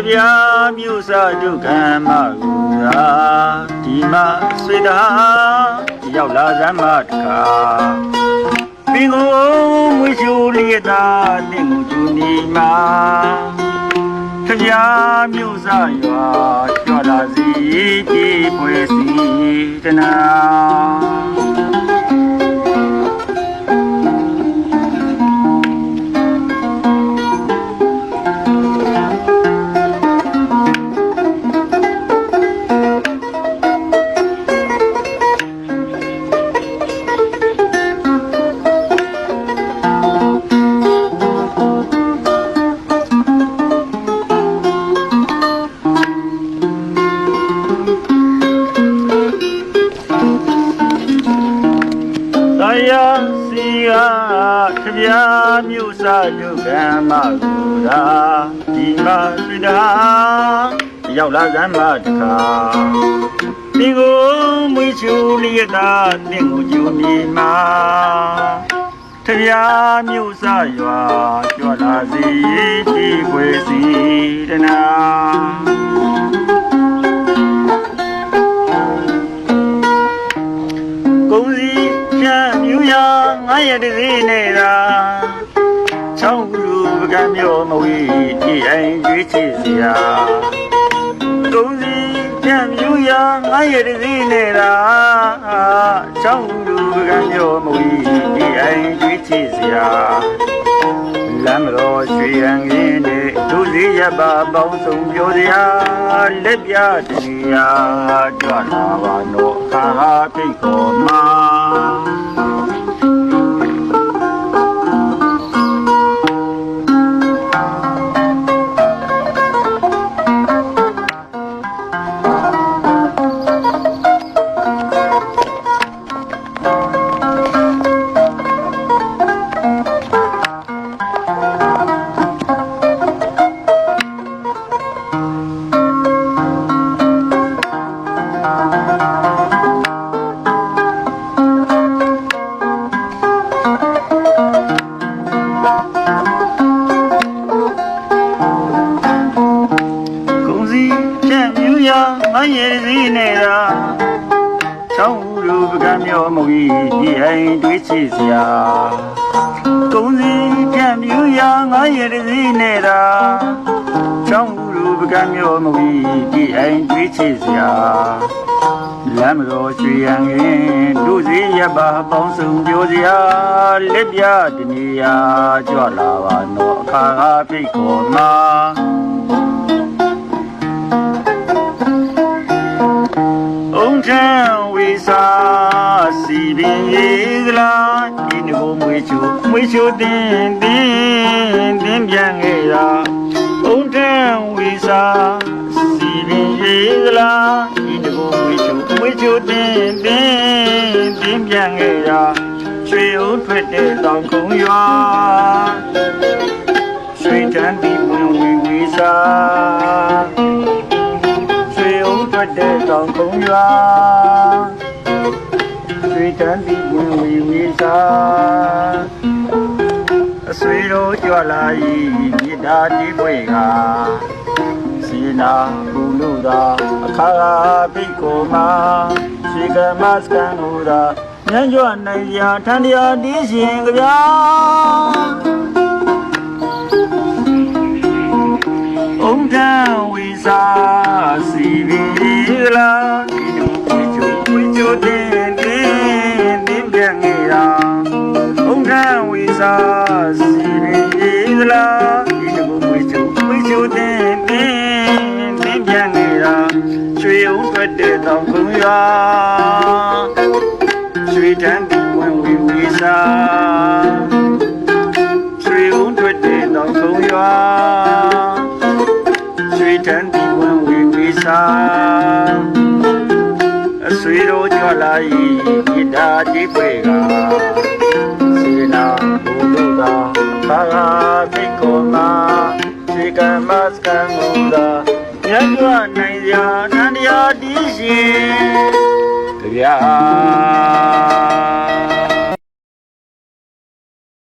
ဗျာမြို့စားဒုက္ခမကူရာဒီမှာဆွေတာရောက်လာစမ်းမတခါပင်ကိုမွေးချိုလျက်သာလင့်ကိုကျူနေမှာခဗျာမြို့စားရွာကြွလာစီကြည်ပွေစီတနာစီယာခဗျာမြို့စားဒုက္ခမကူရာဒီမှာတွေ့တာရောက်လာစမ်းမတခါဒီကိုမွေးချိုလျက်သာလင့်ကိုကျူနေမှာခဗျာမြို့စားရွာကြွလာစီကြည်ခွေစီတနာကုန်းစီချမ်းမြူရာငါရဲ့တစည်းနေတာချောင်းလူပကံမျိုးမဝီကြည်အိမ်ရွေးချစ်စရာကုန်းစီချမ်းမြူရာငါရဲ့တစည်းနေတာချောင်းလူပကံမျိုးမဝီကြည်အိမ်ရွေးချစ်စရာလမ်းတော်ရွှေရန်ကင်းနဲ့ဒုစည်းရပါပေါင်းစုံပြောစရာလက်ပြတရားကြွလာပါတော့ခါဟာဖိတ်ခေါ်မှာမရဲ့စီနေတာချောင်းလူပကံမျိုးမဝီဒီအိမ်တွေးချစ်စရာကုန်းစီပြန့်ပြူရာငါရဲ့စီနေတာချောင်းလူပကံမျိုးမဝီဒီအိမ်တွေးချစ်စရာလမ်းတော်ရွှေရန်ရင်ဒုစည်းရပါပေါင်းစုံပြောစရာလက်ပြတနေရာကြွလာပါတော့အခါဖိတ်ခေါ်မှာထံဝိစာစီပင်ရေကလာဒီနကိုမွေချိုတင်းပြန်ခဲ့တာဘုံထံဝိစာစီပင်ရေကလာဒီနကိုမွေချိုတင်းပြန်ခဲ့တာရွှေဥထွက်တဲ့တောင်ကုန်းရွာရွှေတန်းဒီဝင်ဝိစာတဲ့တောင်ကုန်းရွာရွှေတန်းဒီဝင်ဝီစာအဆွေတို့ကြွလာ၏မြစ်တာဒီပွေကစီနာဘူလူသာအခါဖိတ်ကိုမှာရှိကမစကန်ဟူသာညံ့ကြွနိုင်ရာထန်တရားဒီရှင်ကြဗျာအုံထံဝီစာစီပင်ရေလာဒီနကိုမွေချိုတင်းပြန်ခဲ့တာဘုံထံဝီစာစီပင်ရေလာဒီနကိုမွေချိုတင်းပြန်ခဲ့တာရွှေဥထွက်တဲ့တောင်ကုန်းရွာရွှေတန်းဒီဝင်ဝီစာရွှေဥထွက်တဲ့တောင်ကုန်းရွာရွှေတန်းဒီဝင်ဝီစာအဆွေတို့ကြွလာ၏မြစ်တာဒီပွေကစေနာဘူလူသာဘာသာဖိတ်ခေါ်မှာခြေကံမစကံမူသာညံ့ကြွနိုင်ရာထန်တရားဒီရှင်ကြဗျာ